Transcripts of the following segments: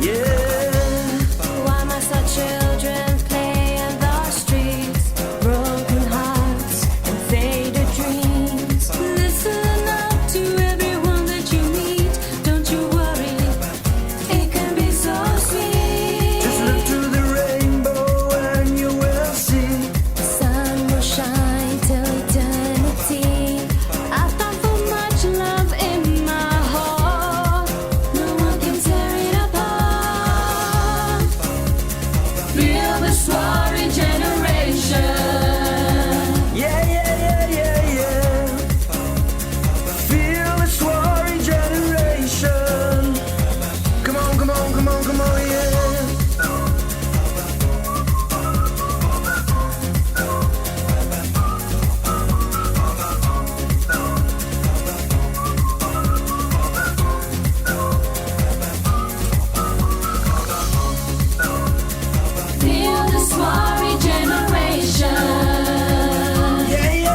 Why must our children play in the streets? Broken hearts and faded dreams. Listen up to everyone that you meet. Don't you worry, it can be so sweet. Just look to the rainbow and you will see. The sun will shine till eternity. I've found so much love in my heart. No one can tear it apart. Feel the soaring generation. Yeah. Feel the soaring generation. Come on, yeah. Feel the soaring generation. Yeah.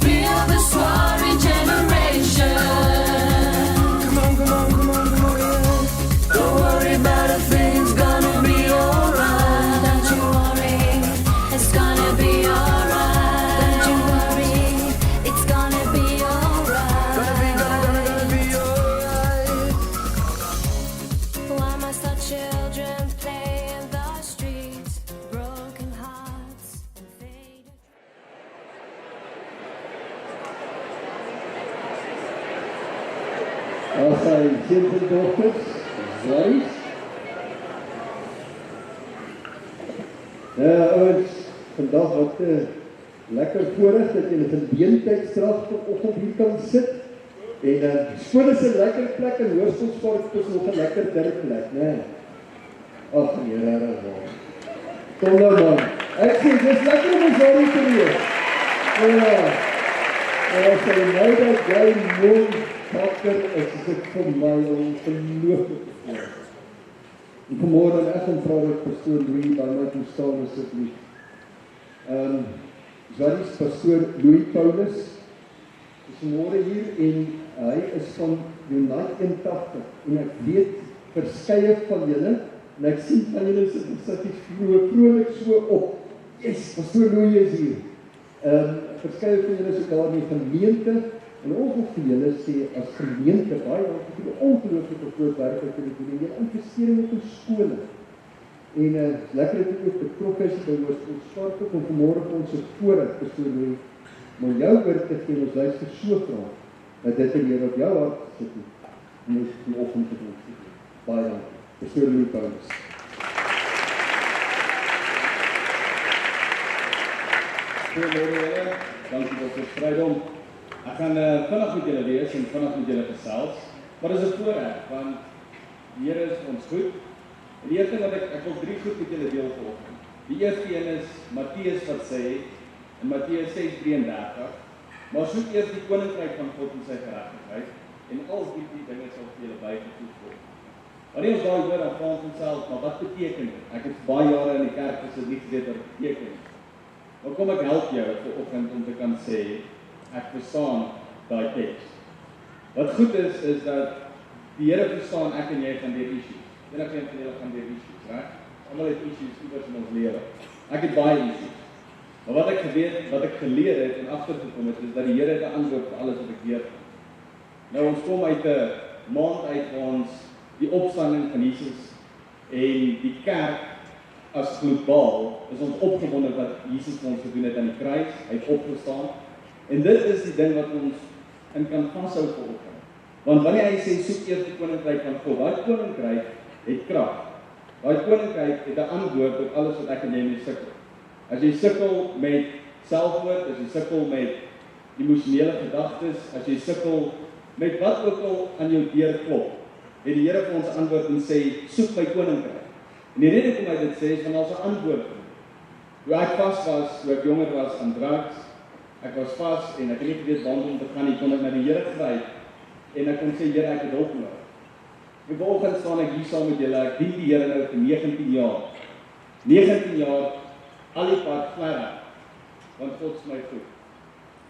Feel the soaring generation. Come on, yeah. Don't worry about a thing's gonna be alright. Don't you worry, it's gonna be alright. Don't you worry, it's gonna be alright. Gonna be alright. Why must our children play in the streets? Broken hearts and faded. As sy seuns en dogters, Zwaries. Ouens, vandag wat lekker voorreg dat julle van beentydstraf vanoggend hier kan sit. En skool is 'n lekker plek en Hoërskoolspark is nog 'n lekker plek, né? Ag nee, regtig waar. Kom nou man. Ek sê dis lekker om ons daar te wees. Ja. En sy nou dat jy mooi wakker is dit vir my ongelooflik. En vanmôre dan ek vra dat pastoor Louis by my toe staan asseblief. Zwaries pastoor Louis Paulus is vanmôre hier en hy is van Unite 81 en ek weet verskeie van julle en ek sien van julle sit vrolik so op. Yes, pastoor Louis is hier. Verskeie van julle is daar in die gemeente en ons vir julle sê as gemeente baie ongelooflike groot werk wat julle doen en julle investering op in skole. En lekker dat jy ook betrokke is by Hoërskoolspark en vanmôre vir ons voorreg pastoor Louis maar jou woord te gee, ons luister so graag dat dit in hier op jou hart sit met die oggend te doen. Baie dankie. Pastoor Louis Paulus. Goeiemôre julle, dankie vir die strydom. Ek gaan vinnig met julle wees en vinnig met julle gesels, maar dit is 'n voorreg want die Here is ons goed. En die eerste wat ek wil 3 goed met julle deel vanoggend. Die eerste een is Matteus wat sê in Matteus 6:33, maar soek eers die koninkryk van God en sy geregtigheid en al die dinge sal vir julle bygevoeg word. Wanneer ons daai woord dan vra ons onsself, maar wat beteken dit? Ek het baie jare in die kerk gesit nie geweet wat dit beteken. Maar kom ek help jou vanoggend om te kan sê ek verstaan daai teks. Wat goed is dat die Here verstaan ek en jy gaan deur issues. Enige een van julle gaan deur issues, reg? Almal het issues iewers in ons lewe. Ek het baie issues. Maar wat ek geleer het en agtergekom het is dat die Here het 'n antwoord vir alles wat ek weet. Nou ons kom uit 'n maand uit waar ons die opstanding van Jesus en die kerk as globaal is ons opgewonde wat Jesus vir ons gedoen het aan die kruis, hy het opgestaan. En dit is die ding wat ons in kan vashou vanoggend. Want wanneer hy sê soek eers die koninkryk van God, daai koninkryk het krag. Daai koninkryk het 'n antwoord op alles wat ek en jy mee sukkel. As jy sukkel met selfmoord, as jy sukkel met emosionele gedagtes, as jy sukkel met wat ook al aan jou deur klop, het die Here vir ons antwoord en sê soek my koninkryk. En die rede hoekom hy dit sê is want daar's 'n antwoord. Hoe ek vas was, toe ek jonger was aan drugs, ek was vas en ek het nie geweet waar om te gaan nie, kon ek na die Here gryp en ek kon sê Here, ek het hulp nodig. En vanoggend staan ek hier saam met julle, ek dien die Here nou vir 19 jaar. 19 jaar, al die pad verder, want God is my goed.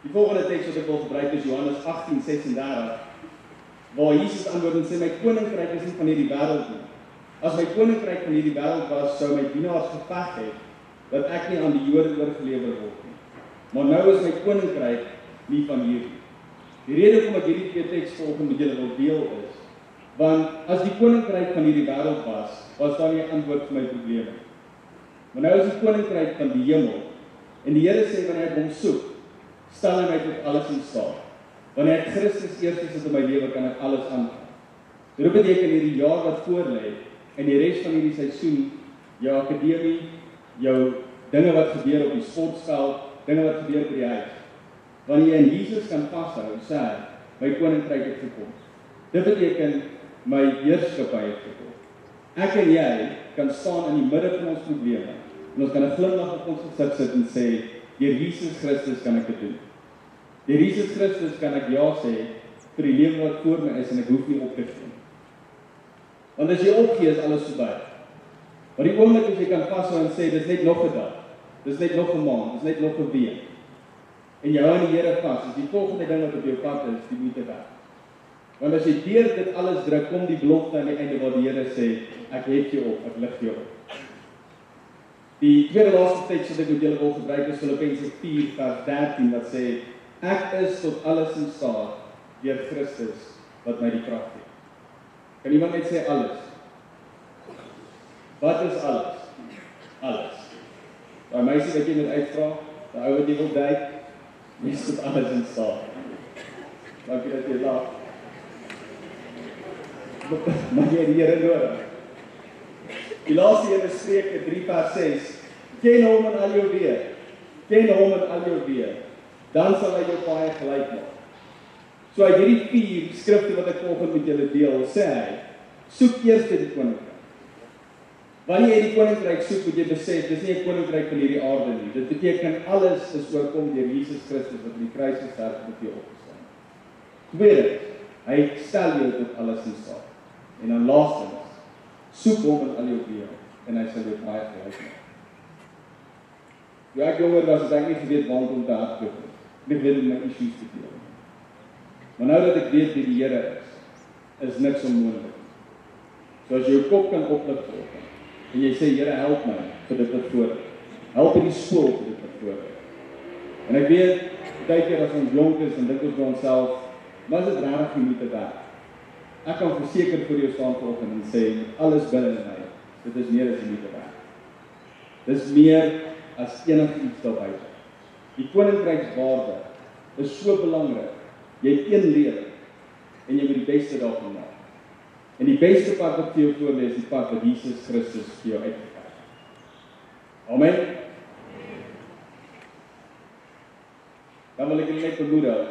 Die volgende teks wat ek wil gebruik is Johannes 18:36, waar Jesus antwoord en sê, my koninkryk is nie van hierdie wêreld nie. As my koninkryk van hierdie wêreld was, sou my dienaars geveg het, dat ek nie aan die Jode oorgelewer word nie. Maar nou is my koninkryk nie van hier nie. Die rede hoekom ek hierdie twee teks volgens met julle wil deel is, want as die koninkryk van hierdie wêreld was daar nie 'n antwoord vir my probleme. Maar nou is die koninkryk van die hemel, en die Here sê, wanneer ek hom soek, stel hy my tot alles in staat. Wanneer ek Christus eerste sit in my lewe, kan ek alles aangaan. Dit beteken hierdie jaar wat voorlê, en die res van hierdie seisoen, jou akademie, jou dinge wat gebeur op die sportveld, dinge wat gebeur by die huis. Wanneer jy in Jesus kan vashou en sê, my koninkryk het gekom. Dit beteken, my heerskappy het gekom. Ek en jy kan staan in die midde van ons probleme, en ons kan 'n glimlag op ons gesig sit en sê, deur Jesus Christus kan ek dit doen. Deur Jesus Christus kan ek ja sê vir die lewe wat voor my is en ek hoef nie op te gee. Want as jy opgee, is alles verby. Maar die oomblik as jy kan vashou en sê, dis net nog 'n dag, dis net nog 'n maand, dis net nog 'n week. En jy hou aan die Here vas, is die volgende ding wat op jou pad is, die moeite werd. Want as jy deur dit alles druk, kom die belofte aan die einde waar die Here sê, ek het jou op, ek lig jou op. Die tweede laaste teks wat ek met julle wil gebruik is Filippense 4 vers 13 wat sê, ek is tot alles in staat deur Christus wat my die krag gee. Kan iemand net sê alles? Wat is alles? Alles. Daai meisie wat jy moet uitvra, daai ou wat jy wil date, is tot alles in staat. Dankie dat jy lag. Maar jy die Here nodig. Die laaste een is Spreuke 3 vers 6. Ken hom in al jou weë. Ken hom in al jou weë. Dan sal hy jou baie gelyk maak. So uit hierdie 4 skrifte wat ek volgens met julle deel, sê hy, soek eers die koninkryk. Wanneer jy die koninkryk soek, moet jy besef, dis nie 'n koninkryk van hierdie aarde nie. Dit beteken alles is oorkom deur Jesus Christus wat op die kruis gesterf het vir jou opgestaan. Tweede, hy stel jou tot alles in staat. En dan laastens, soek hom in al jou weë en hy sal jou baie gelyk maak. Toe ek jonger was, het ek nie geweet waar om te hardloop nie. Ek weet om my issues te deel. Maar nou dat ek weet wie die Here is niks onmoontlik. So as jy jou kop kan oplig word, en jy sê, Here, help my vir dit wat voor. Help in die skool vir dit wat voor. En ek weet, baie keer as ons jonk is en dink ons by onsself, maar is dit regtig nie moeite werd? Ek kan verseker vir jou staan vanoggend en sê, alles binne in my, dit is meer as die moeite werd. Dis meer as enigiets daar buite. Die koninkrykswaarde is so belangrik. Jy het een lewe en jy moet die beste daarvan maak. En die beste pad wat vir jou voor lê is die pad wat Jesus Christus vir jou uitgevaar het. Amen. Dan wil ek julle net bemoedig.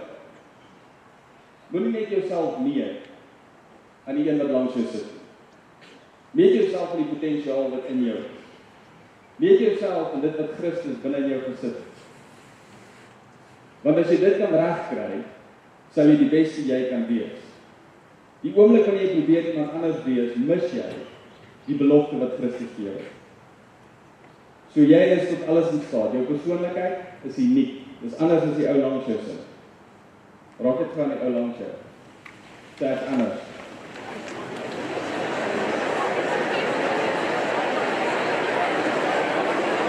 Moenie net jouself meet aan die een wat langs jou sit. Meet jouself aan die potensiaal wat in jou is. Meet jouself aan dit wat Christus binne in jou gesit het. Want as jy dit kan regkry, sal jy die beste jy kan wees. Die oomblik wanneer jy probeer iemand anders wees, mis jy die belofte wat Christus vir jou het. So jy is tot alles in staat. Jou persoonlikheid is uniek. Dis anders as die ou langs jou sit. Raak dit van die ou langs jou. Dit is anders.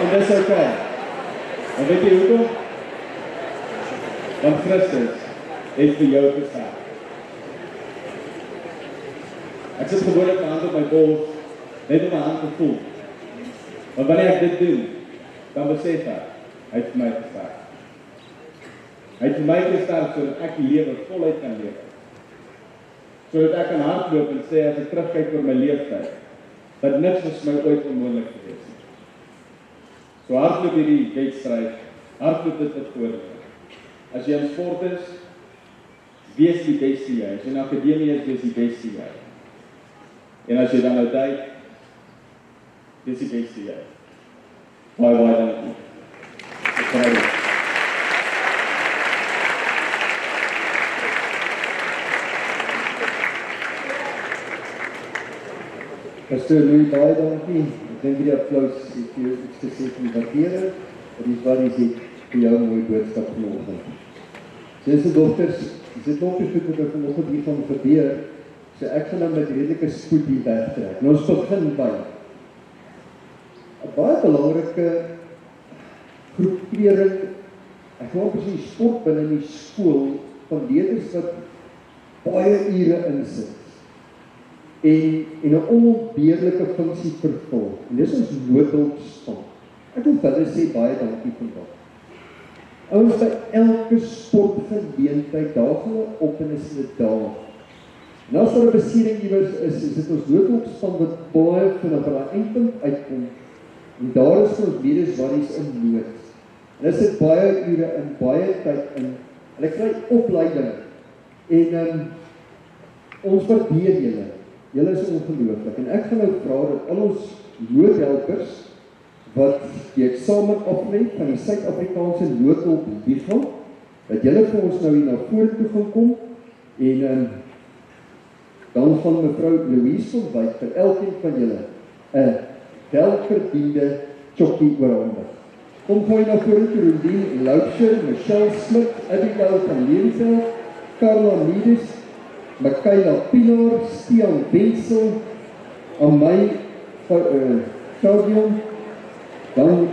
En dis okay. En weet jy hoekom? Want Christus het vir jou gesterf. Ek sit gewoonlik my hand op my bors, net om my hand te voel. Maar wanneer ek dit doen, dan besef ek, hy het vir my gesterf. Hy het vir my gesterf sodat ek die lewe voluit kan lewe. Sodat ek kan hardloop en sê as ek terugkyk oor my lewenstyd, dat niks vir my ooit onmoontlik gewees het. So hardloop hierdie wedstryd, hardloop dit wat voor lê. As jy in sport is, wees die beste jy. As jy in akademie is, wees die beste jy. En as jy dan nou dink, wees die beste jy. Baie dankie. Ek kry dit. Pastor Louis, baie dankie. Ek dink die applaus het jou iets gesê van waardering, en die wat is vir jou 'n mooi boodskap vanoggend. Sê se dogters, Dis dit nog nie goed wat vanoggend hier gaan gebeur, so ek gaan nou met redelike spoed hier wegtrek. Nou ons begin by 'n baie belangrike groepering, ek wil amper sê sport binne die skool, van leerders wat baie ure insit en 'n onontbeerlike funksie vervul. En dis ons noodhulpspan. Ek wil vir hulle sê baie dankie vandag. Ouens, by elke sportgeleentheid daag hulle op en is hulle daar. En as daar 'n besering iewers is dit ons noodhulpspan wat baie vinnig by daai eindpunt uitkom. En daar is ons leerders wat is in nood. En hulle sit baie ure in, baie tyd in. Hulle kry opleiding. En ons waardeer julle. Julle is ongelooflik. En ek gaan nou vra dat al ons noodhelpers wat die eksamen aflê van die Suid-Afrikaanse noodhulp liefhou, dat julle vir ons nou hier na vorentoe gaan kom en dan van mevrou Louise van Wyk vir elkeen van julle 'n welverdiende chokkie oorhandig. Kom gooi na vorentoe Rondien Loubser, Michelle Smit, Abigail van Leenveld, Carla Mides, Michaela Pinaar, Stian Wenzel, aan my Claudion, dan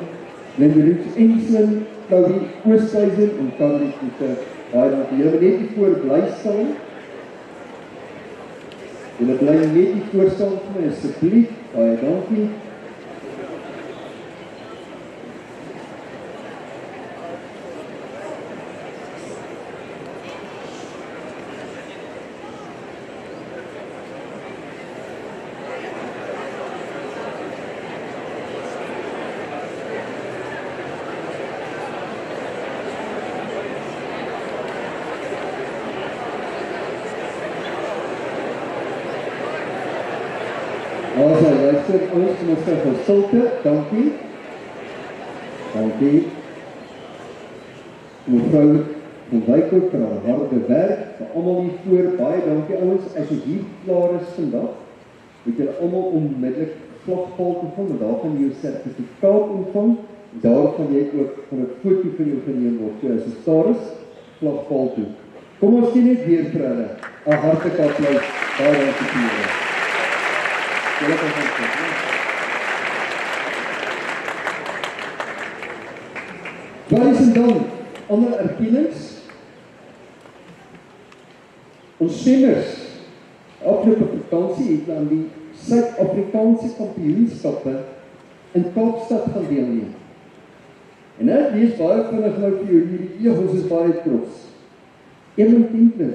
Linderoets Enslin, Claudie Oosthuizen en Carlie Koete. Julle moet net hier voor bly staan. Julle bly net hier voor staan vir my asseblief. Baie dankie. Ons moet vir stilte, dankie. Dankie. Mevrou van Wyk vir haar harde werk, vir almal hier voor, baie dankie ouens. As jy hier klaar is vandag, moet julle almal onmiddellik vlagpaal toe gaan, en daar gaan jy jou sertifikaat ontvang, daar gaan jy ook van 'n foto van jou geneem word. So as jy klaar is, vlagpaal toe. Kom ons sien net weer vir hulle. 'n Hartlike applaus. Baie dankie vir julle. Julle kan gaan. Wat is en dan ander erkennings? Ons swemmers, afgelope vakansie het aan die Suid-Afrikaanse kampioenskappe in Kaapstad gaan deelneem. En ek lees baie vinnig nou vir jou hierdie ons is baie trots. Eamon Tinkler,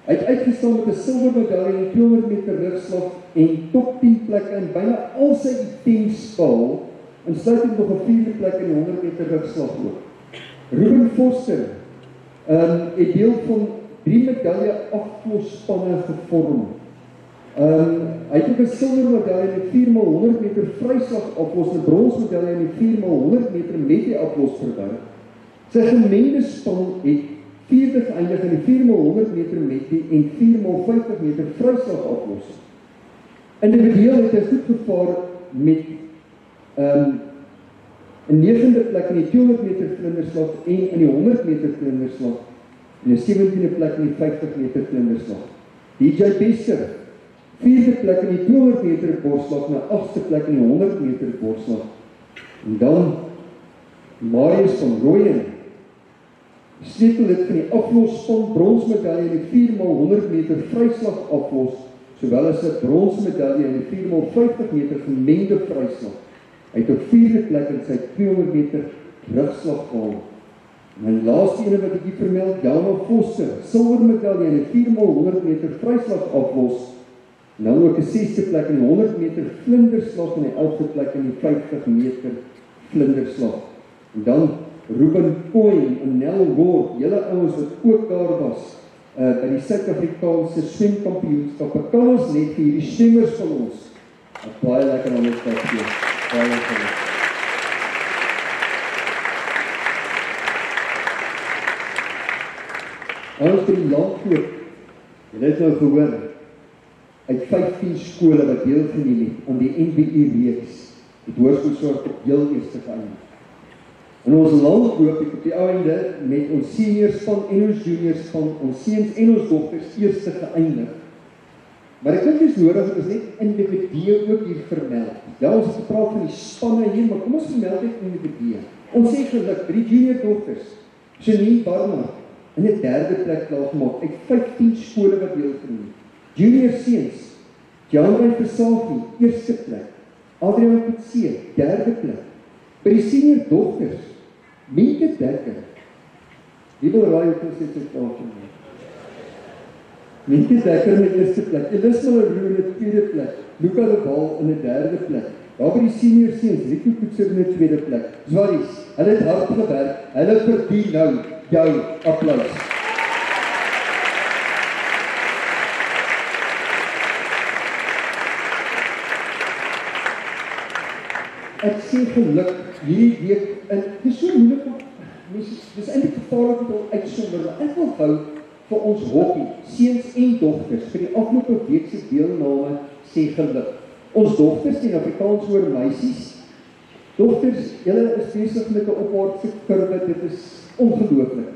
hy het uitgestaan met 'n silwermedalje in 200 meter rugslag en top 10 plekke in byna al sy items behaal, insluitend nog 'n 4de plek in die 100 meter rugslag ook. Ruben Foster het deel van 3 medalje aflosspanne gevorm. Hy het ook 'n silwermedalje in die 4x100 meter vryslag aflos, 'n bronsmedalje in die 4x100 meter met die aflos verwerf. Sy gemengde span het 4de geëindig in die 4x100 meter met die en 4x50 meter vryslag aflos. Individueel het hy goed gevaar met 'n 9de plek in die 200 meter vlinderslag en in die 100 meter vlinderslag en 'n 17de plek in die 50 meter vlinderslag. DJ Bester, 4de plek in die 200 meter borsslag en 'n 8ste plek in die 100 meter borsslag. En dan Marius van Rooyen, sleutelid van die aflosspan, bronsmedalje in die 4x100 meter vryslag aflos, sowel as 'n bronsmedalje in die 4x50 meter gemengde vryslag. Hy het op 4de plek in sy 200 meter rugslag gehaal. En die laaste ene wat ek hier vermeld, Jana Foster, silwermedalje in die 4x100 meter vryslag aflos, en dan ook 'n 6de plek in die 100 meter vlinderslag en die 11de plek in die 50 meter vlinderslag. En dan Ruben Koen en Nel Ward, julle ouens wat ook daar was, by die Suid-Afrikaanse swemkampioenskappe, kan ons net vir hierdie swemmers van ons 'n baie lekker aandag gee. Baie lekker. Ons by die landkoop, julle het nou gehoor, uit 15 skole wat deelgeneem het aan die NBI reeks, het Hoërskool Swart op heel eerste geëindig. In ons landloop het op die einde met ons seniorspan en ons juniorspan, ons seuns en ons dogters eerste geëindig. Maar ek dink dit is nodig dat ons net individue ook hier vermeld. Ja, ons het gepraat van die spanne hier, maar kom ons vermeld net individue. Ons sê geluk, 3 junior dogters, Janine Barnard, in 'n 3de plek klaargemaak, uit 15 skole wat deelgeneem. Junior seuns, Jan-Rey Versace, 1ste plek, Adrian Pitse, 3de plek. By die senior dogters, Minke Dekker, wie wil raai hoeveel sy klaargemaak? Minke Dekker in die 1ste plek, Elisma Leroux in die 2de plek, Luca de Waal in die 3de plek. Daar by die senior seuns, Rico Koetser in die 2de plek. Zwaries, hulle het hard gewerk, hulle verdien nou jou applaus. Ek sê geluk, hierdie week, en dit is so moeilik, dis eintlik gevaarlik om te uitsonder, maar ek wil hou vir ons hokkie, seuns en dogters, vir die afgelope week se deelname sê geluk. Ons dogters teen Afrikaans oor meisies, dogters, julle is besig met 'n opwaartse kurwe, dit is ongelooflik.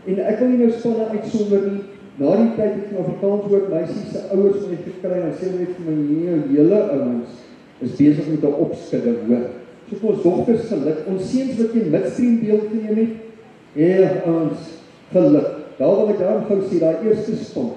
En ek wil nie nou spanne uitsonder nie, na die tyd het van Afrikaans oor meisies se ouers my gekry, en sê net vir my, nee, julle ouens is besig met 'n opskudde, hoor. So vir ons dogters geluk, ons seuns wat in midstream deelgeneem het, ons geluk. Daar wil ek daar gou sê, daai eerste span,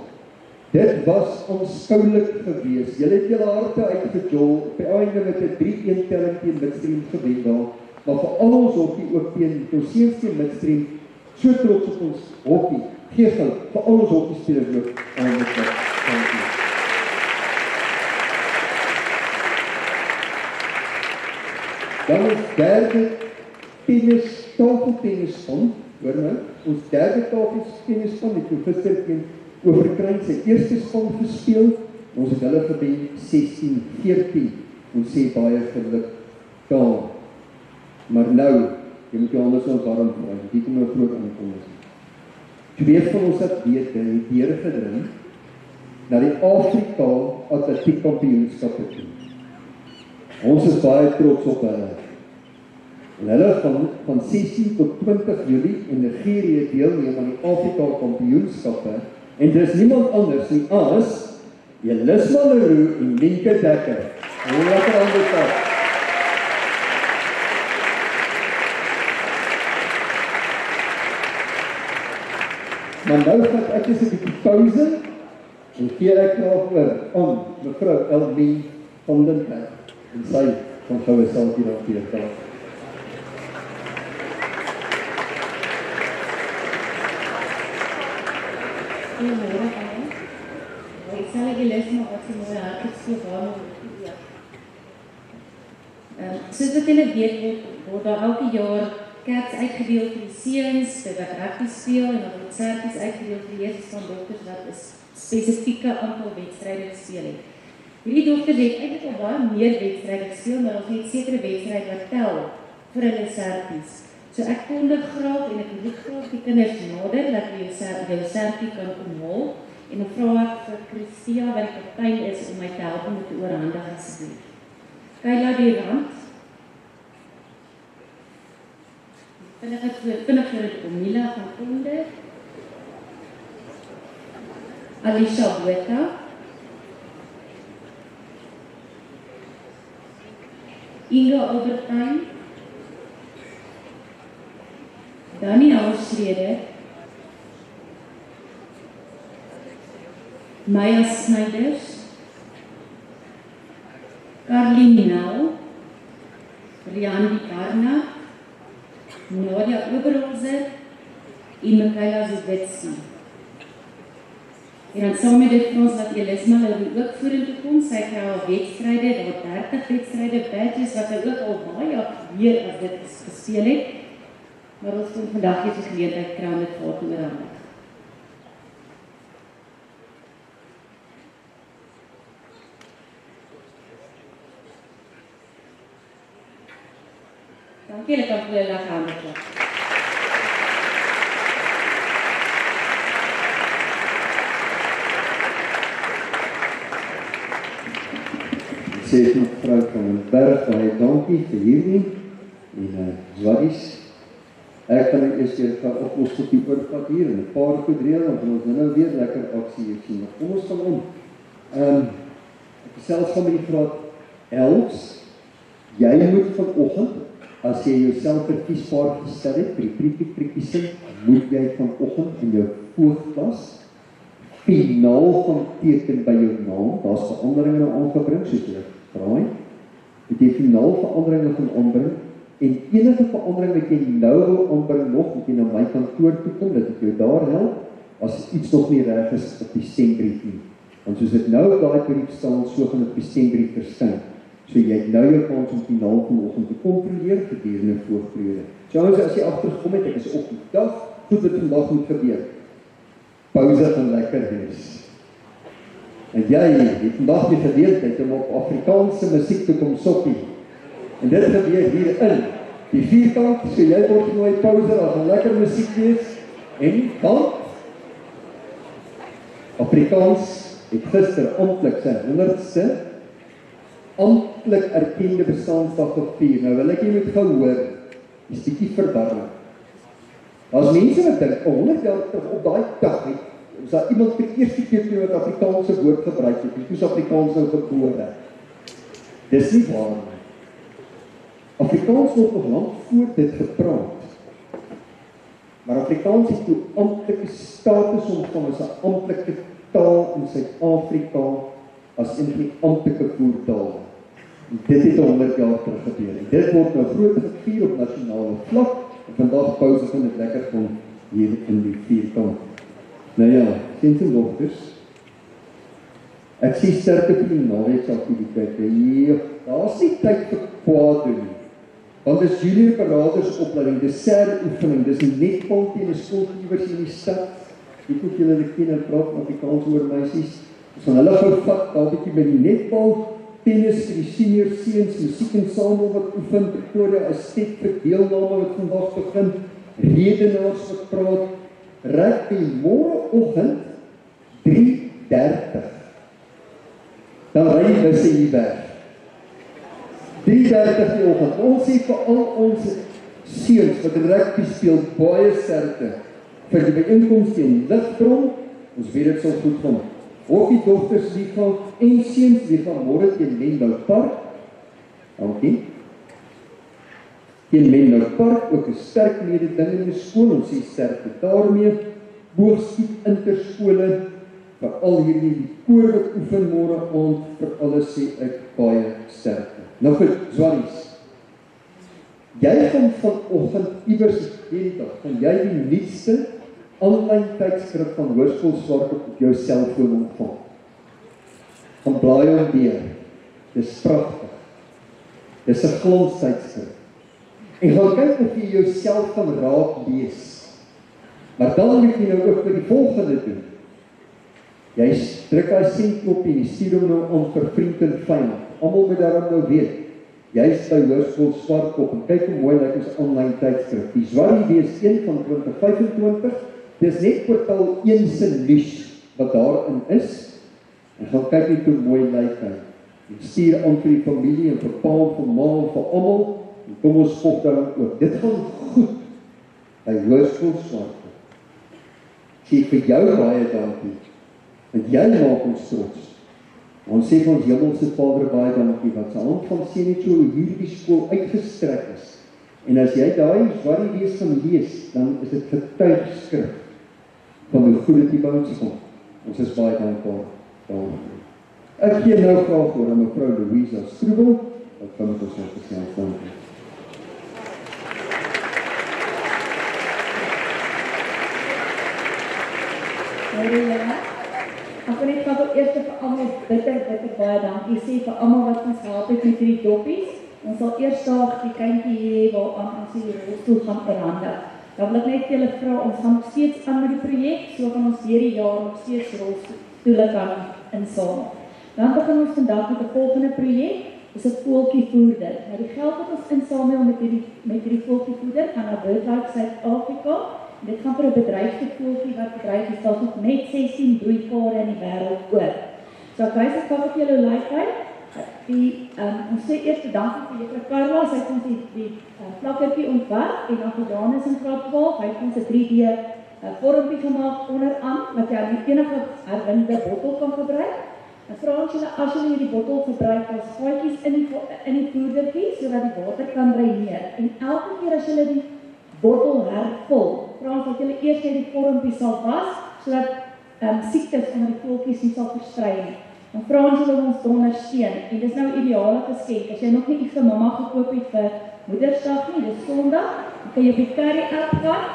dit was aanskoulik geweest. Julle het julle harte uitgejol, op die einde met 'n 3-1 telling teen midstream gewen daar, maar vir al ons hokkie ook teen ons seuns teen midstream, so trots op ons hokkie, gee geld vir al ons hokkiespelers ook aan met dit. Dankie. Dan ons 3de tennis, tafeltennisspan, hoor nou, ons 3de tafeltennisspan het gister teen Oeverkruin sy eerste span gespeel, ons het hulle gewen 16-14, ons sê baie geluk daar. Maar nou, jy moet jou anders ons warm kry, die kom nou groot aankomst. 2 van ons atlete het deurgedring na die Afrika Atletiek Kampioenskappe toe. Ons is baie trots op hulle. En hulle van 16 tot 20 Julie in Nigerië deelneem aan die Afrika Kampioenskappe, en dis niemand anders nie as Elisma Leroux en Minke Dekker. Hoe lekker aan die kant. Maar nou gaan ek eens 'n bietjie pauze en gee ek graag oor aan mevrou Elmie van den Berg. En sy gaan gou 'n saaltjie daar vir Goeiemôre almal. Ek sal net les maar wat se môre hartlik waarom soos wat julle weet word daar elke jaar caps uitgedeel vir die seuns wat rugby speel en dan word serties uitgedeel vir die eerste dogters wat 'n spesifieke aantal wedstryde gespeel het. Hierdie dogters het eintlik al baie meer wedstryde gespeel, maar ons het sekere wedstryde wat tel vir hulle serties. So ek kondig graag en ek roep graag die kinders nader dat jou sertie kan kom haal en dan vra ek vir Christia wat die kaptein is om my te help om dit te oorhandig asseblief. Kyla die rand. Vinnig vir Omila van Konde. Alisha Botha. Inga Albertyn. Daniel Schreder, Maya Snyders, Carlien Nel, Rian Karna, Nadia Oberholzer en Michaela Zubetsi. En dan saam met dit vir ons wat Elisma Leroux ook vorentoe kom, sy kry al wedstryde, daar word 30 wedstryde, badges wat hy ook al baie meer as dit gespeel het. Maar ons kom vandag hier die geleentheid kry om dit vir haar te oorhandig. Dankie, julle kan vir julle lekker hande klap. Sê mevrou van den Berg, baie dankie vir hierdie en Zwaries Ek gaan nou eers weer gaan oplos tot die oorpad hier en 'n paar goed reël, dan gaan ons nou weer lekker aksie hier sien. Maar kom ons gaan om. Ek gesels van die graad 11. Jy moet vanoggend, as jy jouself verkiesbaar gestel het vir die verkiesing, moet jy vanoggend in jou voogklas finaal gaan teken by jou naam. Daar's veranderinge aangebring, soos jy vraai. Moet jy finaal veranderinge gaan aanbring en enige verandering wat jy nou wil aanbring nog, moet jy na my kantoor toe kom, dat ek jou daar help, as iets nog nie reg is op die stembrief nie. Want soos dit nou op daai brief staan, so gaan dit op die stembrief verskyn. So jy het nou jou kans om finaal vanoggend te kontroleer gedurende voorperiode. So as jy agtergekom het, ek is op die dag, goed wat vandag moet gebeur. Pauze gaan lekker wees. En jy het vandag die geleentheid om op Afrikaanse musiek te kom soppie. En dit gebeur hier in die vierkant, so jy word genooi pauze, daar gaan lekker musiek wees. En dan, Afrikaans het gister amptelik sy 100ste amptelik erkende bestaandag gevier. Nou wil ek jy moet gou hoor, is bietjie verwarring. Daar's mense wat dink, 100 jaar terug op daai dag het, is daar iemand vir eerste keer wat Afrikaanse woord gebruik het, en toe's Afrikaans nou gebore. Dis nie waar nie. Afrikaans word nog lang voor dit gepraat. Maar Afrikaans het toe amptelike status ontvang as 'n amptelike taal in Suid-Afrika as een van die amptelike voertale. Dit het 100 jaar terug gebeur. En dit word nou groot gevier op nasionale vlak. En vandag pauze van dit lekker van hier in die vierkant. Nou ja, seuns en dogters. Ek sien sterke vir die naweeksaktiwiteite. Ja, daar's nie tyd vir kwaad doen nie. Want dis junior paraders opleiding, dis oefening, dis 'n netbal teen 'n skoolkiewers in die stad. Ek moet julle ken en praat Afrikaans oor meisies. Ons gaan hulle gou vat, daar bietjie by die netbal, tennis vir die senior seuns, musiek en samel wat oefen, Pretoria as step vir deelname wat vandag begin, redenaars wat praat, rugby môreoggend 3:30. Dan ry die busse hier weg. 3:30 die oggend. Ons sê vir al ons seuns wat rugby speel, baie sterkte vir die byeenkoms teen Ligtron. Ons weet dit sal goed gaan. Hokkie dogters liga en seuns liga môre teen Menlo Park. Dankie. Teen Menlo Park, ook 'n sterk mededingende skool, ons sê sterkte daarmee. Boogskiet interskole, vir al hierdie die koor wat oefen môre aand, vir alles sê ek baie sterkte. Nou goed, Zwaries. Jy gaan vanoggend iewers hierdie dag, gaan jy die nuutste aanlyn tydskrif van Hoërskool Swartklop op jou selfoon ontvang. Gaan blaai hom deur. Dis pragtig. Dis 'n glanstydskrif. En gaan kyk of jy jouself kan raak lees. Maar dan moet jy nou ook vir die volgende doen. Jy druk daai sendknop en jy stuur hom nou aan vir vriend en vyand. Almal moet daarom nou weet. Jy is by Hoërskool Swartklop en kyk hoe mooi lyk ons aanlyn tydskrif. Die Zwarie wees 1 van 2025. Dis net kwartaal 1 se nuus wat daarin is. En gaan kyk net hoe mooi lyk hy. En stuur aan vir die familie en vir pa en vir ma en vir almal. En kom ons volg daarom ook. Dit gaan goed by Hoërskool Swartklop. Sê vir jou baie dankie. Want jy maak ons trots. Ons sê vir ons hemelse Vader baie dankie wat se hand van seën het so hierdie skool uitgestrek is. En as jy daai Zwarie wees gaan lees, dan is dit getuigskrif van hoe goed dit by ons kom. Ons is baie dankbaar daarvoor. Ek gee nou graag oor aan mevrou Louisa Stroebel, wat van ons gesels dankie. Ek wil net gou eers vir almal bitter baie dankie sê vir almal wat ons gehelp het met hierdie doppies. Ons sal eers daag die kindjie hê waaraan ons die rolstoel gaan verhandig. Dan wil ek net vir julle vra, ons gaan steeds aan met die projek, so kan ons hierdie jaar nog steeds rolstoele kan insamel. Dan begin ons vandag met 'n volgende projek, dis 'n voeltjievoerder. Nou die geld wat ons insamel met hierdie voeltjievoerder gaan na BirdLife Suid-Afrika. Dit gaan vir 'n bedryfsvoeltjie wat bedryf is, daar's nog net 16 broeikare in die wêreld oor. So ek wys ek gou vir julle lyk hy. Ons sê eers dankie vir juffrou Carla, sy het ons die plakkertjie ontwerp en dan gedaan is in graad 12, hy het ons 'n 3D vormpie gemaak onderaan, wat jy aan enige herwinde bottel kan gebruik. En vra ons julle, as julle hierdie bottel gebruik, as gaatjies in die poedertjie, sodat die water kan dreineer. En elke keer as julle die bottel hervul, vra ons dat julle eers net die vormpie sal was, sodat siektes onder die voeltjies nie sal versprei nie. Dan vra ons julle om ons te ondersteun. En dis nou 'n ideale geskenk. As jy nog nie iets vir mamma gekoop het vir Moedersdag nie, dis Sondag, dan kan jy op die Carry app gaan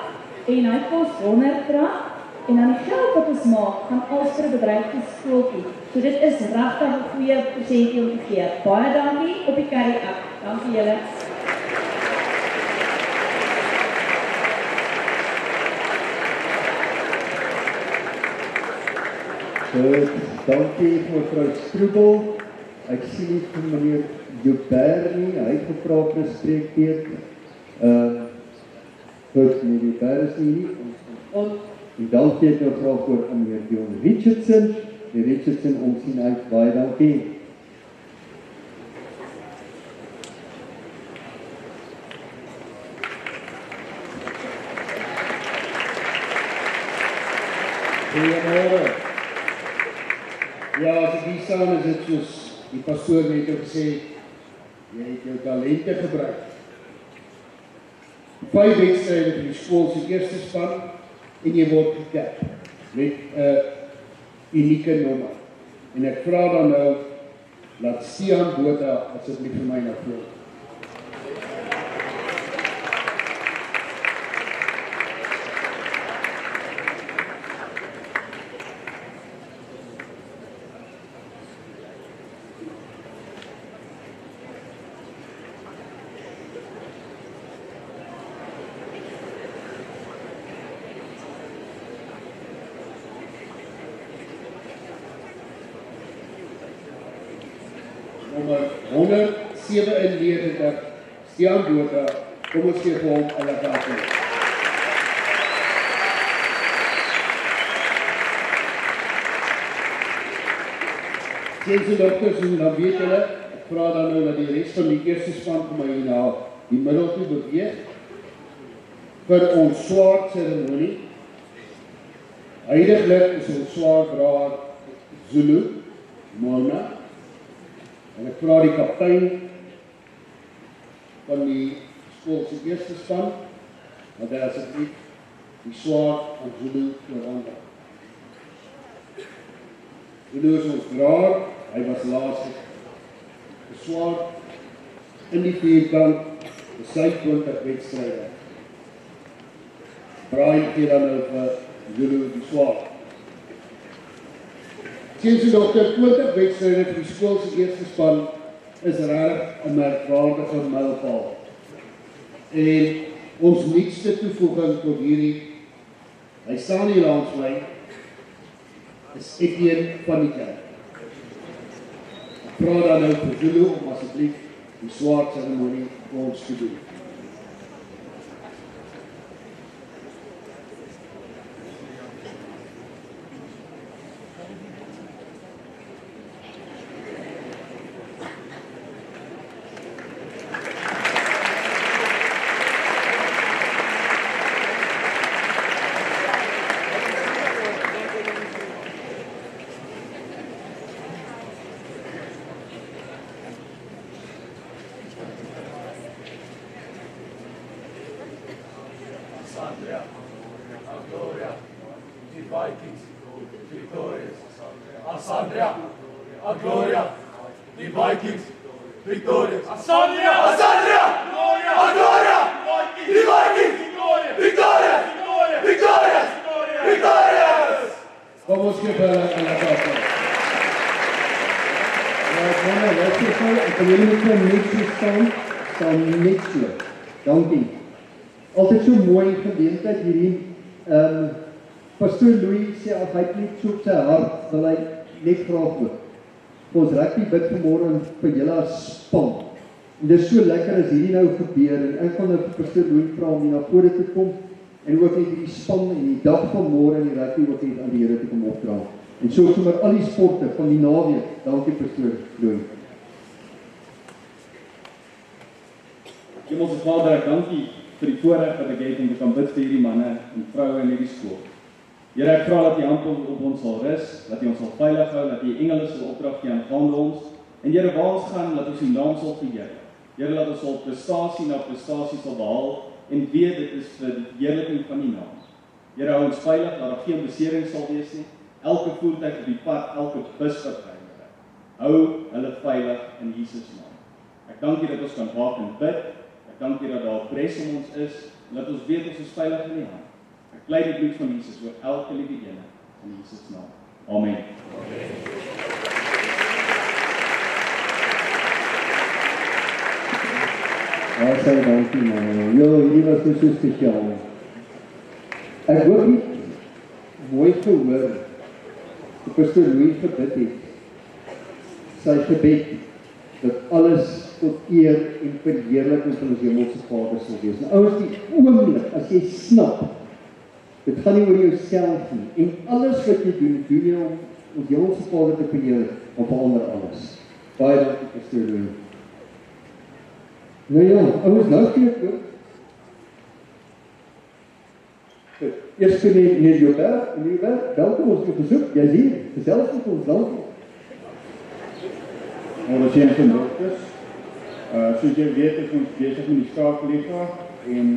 en hy kos R100 en dan die geld wat ons maak, gaan alles vir 'n bedryfskooltjie. So dit is regtig 'n goeie presentie om te gee. Baie dankie op die Carry app. Dankie julle. Goed, dankie mevrou Stroebel. Ek sien nie vir meneer Joubert nie, hy het gevra vir 'n spreekbeurt. Goed, meneer Joubert is nie. En dan gee ek nou graag voor aan meneer Dion Richardson. Meneer Richardson, ons sien uit, baie dankie. Goeiemôre. Ja, as ek hier staan is dit soos die pastoor net ook gesê, jy het jou talente gebruik. 5 wedstryde vir die skool se eerste span en jy word gekap met 'n unieke nommer. En ek vra dan nou, laat Stian Botha asseblief vir my na vore. Nommer 197, Stian Botha, kom ons gee vir hom 'n lekker applaus. Sien dokters, en dan weet julle, ek vra dan nou dat die res van die eerste span vir my hier na die middel toe beweeg vir ons swaard seremonie. Heiliglik is ons swaarddraer Zulu, Mona. En ek vra die kaptein van die skool se eerste span, dat hy asseblief die swaard aan Zulu oorhandig. Zulu is ons draer, hy was laaste. Die swaard in die vierkant, die sy 20 wedstryde. Braai gee dan nou vir Zulu die swaard. Sinds dokter 20 wedstryde vir die skool se eerste span is regtig 'n merkwaardige mylpaal. En ons nuutste toevoeging tot hierdie, hy staan hier langs my, is Etienne van die Kerk. Ek vra dan nou vir Zulu om asseblief die swaard seremonie vir ons te doen. Sandria, a gloria, the Vikings, victorious. Sandria, a gloria, the Vikings, victorious. Sandria, gloria, a gloria, the Vikings, victorious, victorious, victorious. Kom ons gee vir hulle 'n lekker applaus. Ek wil julle net net staan net so. Dankie. Altyd so mooi geleentheid hierdie. Pastoor Louis sê as hy net so op sy hart wil hy net graag ook. Ons rugby bid vanmôre vir julle as span. En dit is so lekker as hierdie nou gebeur en ek gaan nou vir Pastoor Louis vra om hier na vore te kom en ook net hierdie span en die dag van môre in die rugby ook net aan die Here te kom opdra. En so sommer al die sporte van die naweek. Dankie Pastoor Louis. Kom ons Vader, ek dankie vir die voorreg wat ek het om te kan bid vir hierdie manne en vroue in hierdie skool. Here, ek vra dat die hand op ons sal rus, dat U ons sal veilig hou, dat die engele sal opdrag gee aangaande ons. En Here, waar ons gaan, dat ons U naam sal verheerlik. Here, dat ons sal prestasie na prestasie sal behaal en weet dit is vir die heerliking van die naam. Here, hou ons veilig, dat daar geen besering sal wees nie. Elke voertuig op die pad, elke bus wat ry, Here. Hou hulle veilig in Jesus naam. Ek dank U dat ons kan waak en bid. Ek dank U dat daar pres om ons is en dat ons weet ons is veilig in die hand. Ek pleit die bloed van Jesus oor elke liewe ene in Jesus naam. Amen. Sê dankie man. Hierdie was so spesiaal. Ek hoop nie mooi gehoor die pastoor Louis gebid het. Sy gebed dat alles tot eer en verheerliking van ons hemelse Vader sal wees. Nou ouens, die oomblik as jy snap, dit gaan nie oor jouself nie. En alles wat jy doen jy om ons hemelse Vader te verheerlik, en verander alles. Baie dankie pastoor Louis. Nou ja, ouens, nou gee ek ook. Eers meneer Joubert, welkom ons besoek. Jy is hier, gesels met ons, dankie. Ons sien van dokters. Soos jy weet, is ons besig met die skaakliga en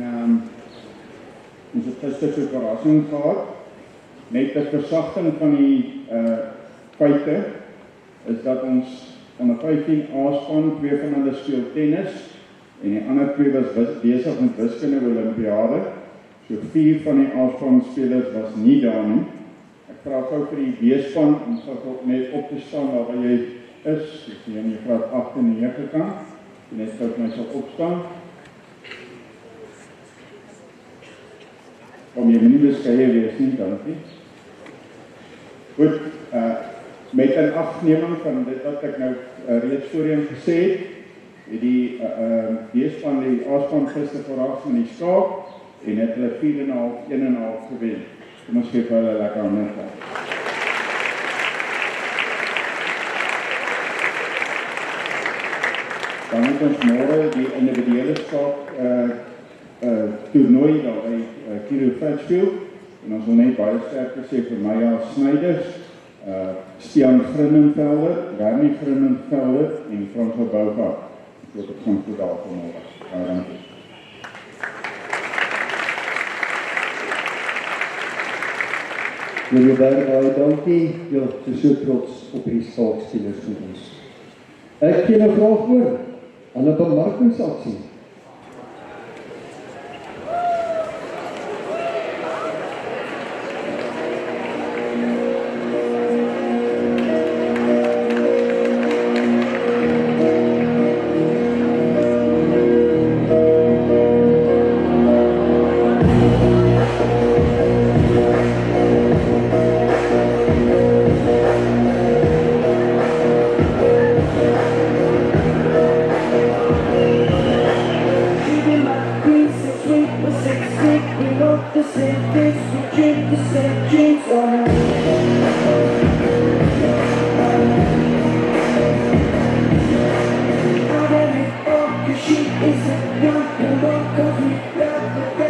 ons het gister so 'n verrassing gehad. Net 'n versagting van die feite is dat ons onder 15 A-span, 2 van hulle speel tennis en die ander 2 was besig met wiskunde Olimpiade. So 4 van die A-span spelers was nie daar nie. Ek vra gou vir die B-span om gou net op te staan waar jy is, dis hier in die graad 8 en 9 kant. En net gou my sal opstaan. Om jy nie beskeie wees nie, dankie. Goed, met 'n afneming van dit wat ek nou reeds voorheen gesê het die B-span die A-span gister verraas met die skaak en het hulle 4,5, 1,5 gewen. Kom ons gee vir hulle lekker hande. Dan het ons môre die individuele skaak toernooi daar by Kiro Fretchfield en ons wil net baie sterk sê vir Maya Snyders, Stian Grinnenvelder, Wernie Grinnenvelder en Franso Bouwvaart. Ek hoop het gaan goed daar vanmôre. Dankie. Meneer Berg, dankie. Ja, so trots op die skaakspelers van ons. Ek gee nou graag voor aan 'n bemarkingsaksie.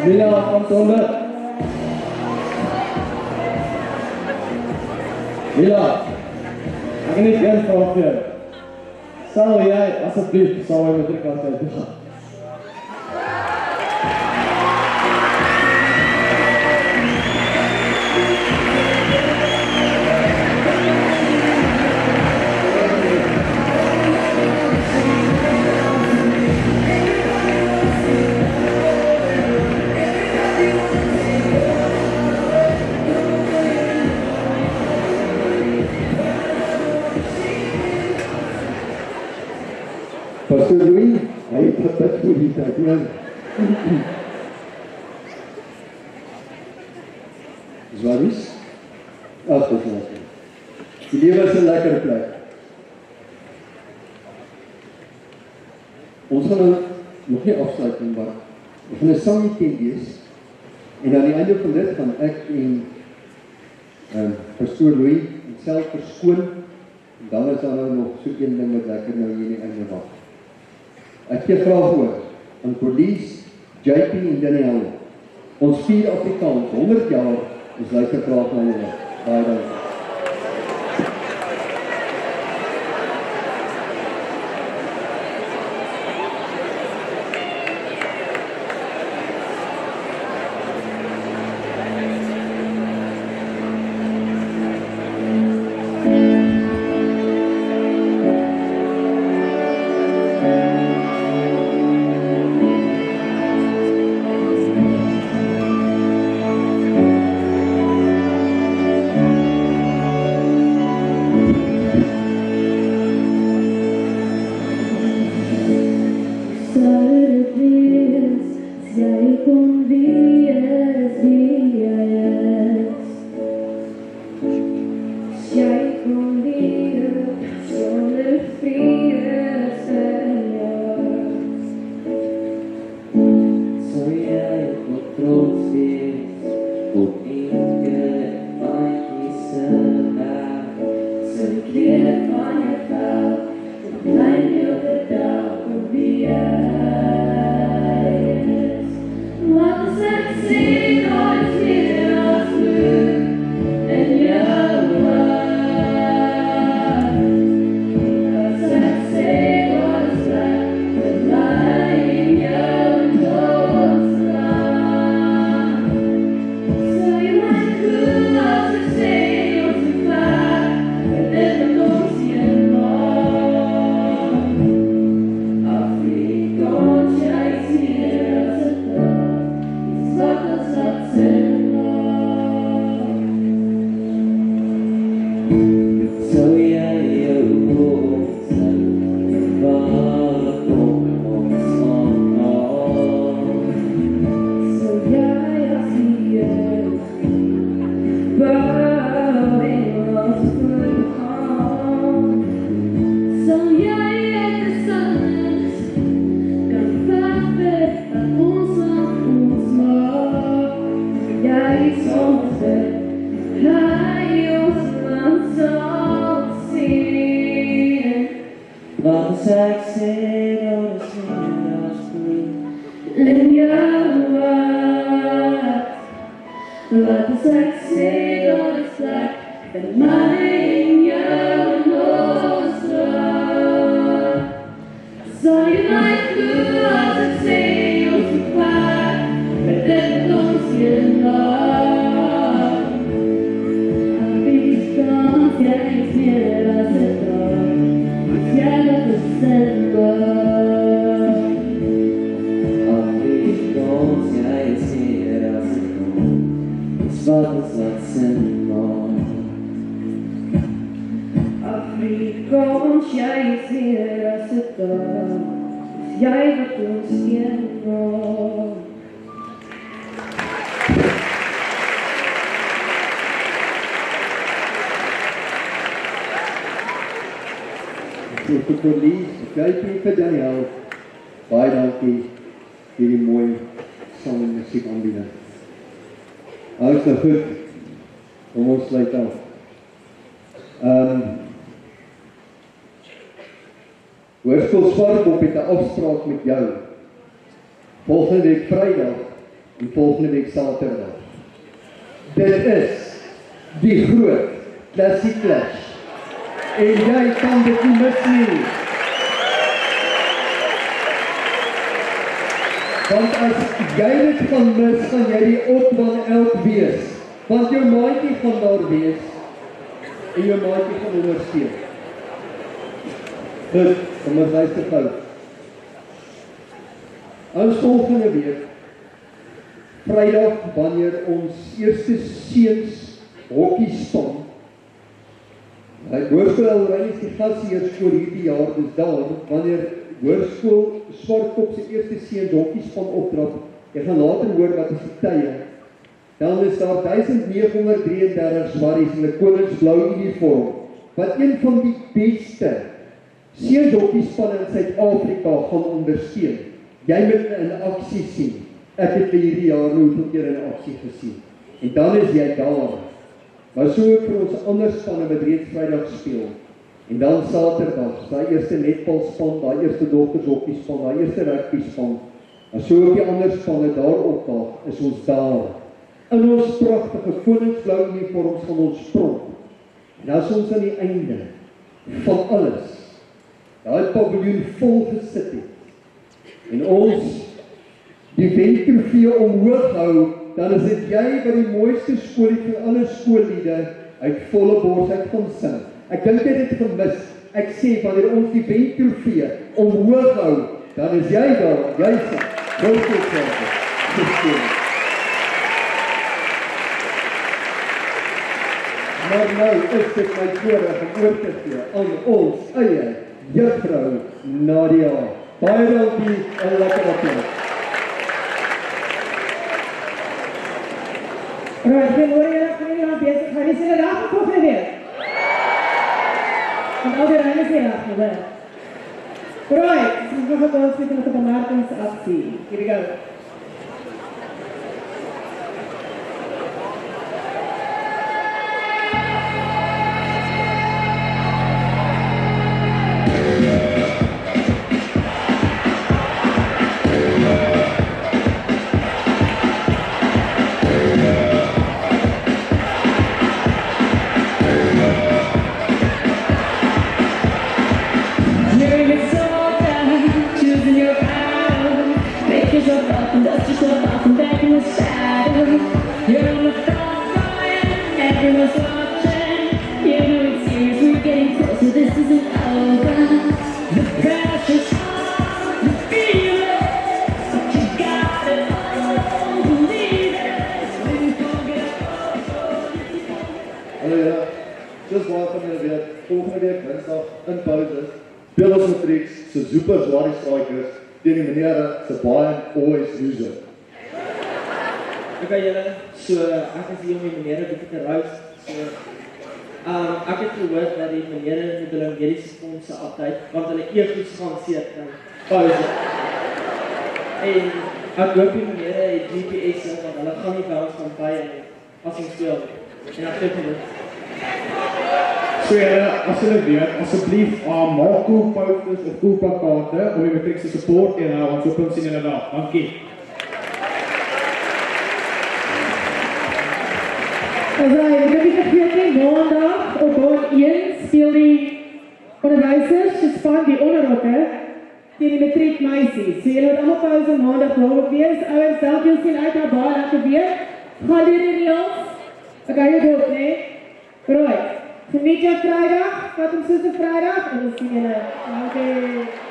Mila van Tonder. Mila, ek het net een vraag vir jou. Sal jy asseblief saam met die kant uit gaan? Pastor Louis, hy het gebid vir die tyd. Is wat is? Ag, dit is lekker. Die lewe is 'n lekker plek. Ons gaan nou nog nie afsluit nie, maar ons gaan 'n sangetjie wees. En aan die einde van dit gaan ek en Pastor Louis self verskoon. En dan is daar nou nog so een ding wat lekker nou hier in die einde wag. Ek gee graag voor aan Police, JP en Daniel. Ons vier Afrikaans, 100 jaar, is luister graag na julle. Baie dankie. Hoërskool Swartboom het 'n afspraak met jou. Volgende week Vrydag en volgende week Saterdag. Dit is die groot Classic Clash. En jy kan dit nie mis nie. Want as jy dit gaan mis, gaan jy die op van elk wees. Want jou maatjie gaan daar wees en jou maatjie gaan ondersteun. Goed, kom ons luister gou. Ons volgende week, Vrydag, wanneer ons eerste seuns hokkie span, Hoërskool Elryn is die gasheer vir hierdie jaar, dus daar, wanneer Hoërskool Swartkop se eerste seuns hokkie span optrap, jy gaan later hoor wat is die tye, dan is daar 1933 swarries in 'n koningsblou uniform, wat een van die beste seuns hokkie spanne in Suid-Afrika gaan ondersteun. Jy moet in aksie sien. Ek het hierdie jaar hoeveel keer in aksie gesien. En dan is jy daar. Maar so ook vir ons ander spanne wat reeds Vrydag speel. En dan Saterdag, daai eerste netbalspan, daai eerste dogtershokkie span, daai eerste rugby span. As so op die ander spanne daar opdaag, is ons daar. In ons pragtige koningsblou uniforms van ons sprong. En as ons aan die einde van alles, daai paviljoen vol gesit het, en ons die wentrofee omhoog hou, dan is dit jy wat die mooiste skoollied van alle skoolliede uit volle bors uit gaan sing. Ek dink jy het dit gemis. Ek sê, wanneer ons die wentrofee omhoog hou, dan is jy daar, jy sing. Maar nou is dit my voorreg om oor te gee aan ons eie juffrou Nadia. Baie dankie en lekker applaus. Right, goeiemôre julle, gaan julle maar besig. Gaan julle reg volgende week? Want al die ruimte is reg, hoor. Right, so we gaan ons met 'n bemarkingsaksie. Here we go. Soos waar van julle weet, volgende week Dinsdag in pauses, speel ons matrieks se super zwaar strikers teen die menere se baie always loser. Ok julle, so ek is hier om die menere bietjie te roast. So ek het gehoor dat die menere met hulle mediese fondse altyd, want hulle eegoeds gaan seet in pauze. En ek hoop die menere het GPS in, want hulle gaan nie by ons gaan baie nie, as ons speel. En ek vind dit. So julle, as julle weet, asseblief maak cool posters of cool plakate om die matriek te support en ons hoop sien julle daar. Dankie. Alright, ek het nie vergeet nie, maandag op baan 1 speel die onderwysers se span die onderrokke teen die matriek meisies. So julle moet almal pauze maandag daar wees. Ouers, dankie ons sien uit na baie lekker weer. Gaan deur die reels. Ek hou jou dop, nee. Right. Geniet jou Vrydag, vat ons soos 'n Vrydag en ons sien julle. Dankie.